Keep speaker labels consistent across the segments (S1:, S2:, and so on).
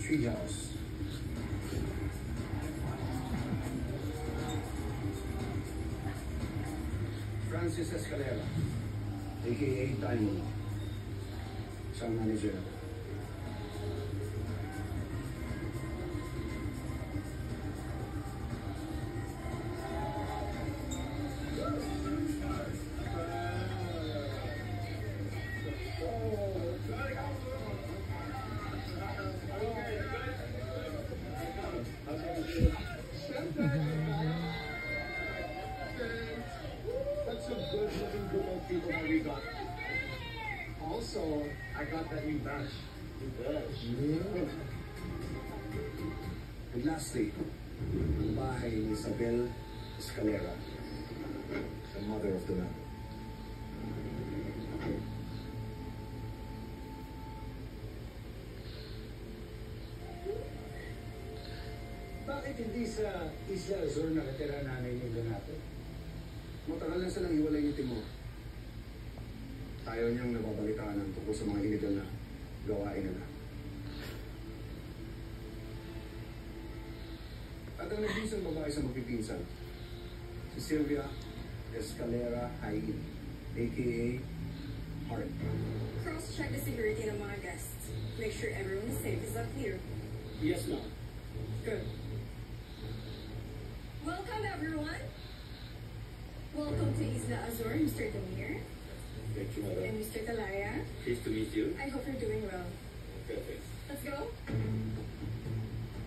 S1: Treehouse. Francis Escalera, a.k.a. Tiny, isang manager.
S2: That's a good looking group of people that we got. Also, I got that new badge. New badge?
S1: Yeah. And lastly, by Isabel Escalera, the mother of the man.
S3: Bakit hindi sa Isla Azor nakatira nanay ni Donato?
S1: Matagal na silang hiwalay ni Timur. Ayaw niyang nababalitaan ng tungkol sa mga illegal na gawain nila. At ang nabisang babae sa magpipinsan, si Sylvia Escalera Hain, a.k.a. Heart.
S4: Cross-check the security ng mga guests. Make sure everyone is safe. Is that clear?
S2: Yes, ma'am.
S4: Good. Welcome, everyone. Welcome to Isla Azor, Mr. Tamir
S2: Thank you, madam.
S4: and Mr. Talaya.
S2: Pleased to meet you.
S4: I hope you're doing well.
S2: Perfect.
S4: Let's go.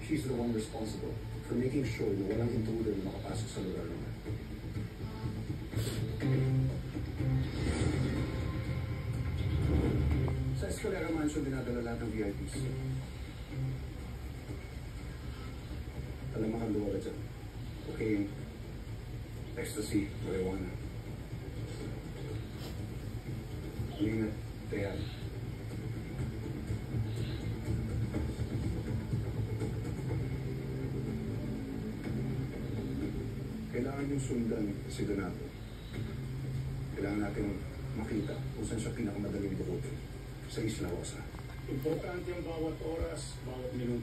S1: She's the one responsible for making sure na walang intruder na makapasok sa lugar naman. Sa Escalera Mansion, dinadala lahat ng VIPs. Kalamahan luwag dyan. Cocaine, ecstasy, marijuana. Lingat, teyan. Kailangan yung sundan si Donato. Kailangan natin makita kung saan siya pinakamadaling bukutin sa Isla Rosa.
S2: Importante ang bawat oras, bawat minuto.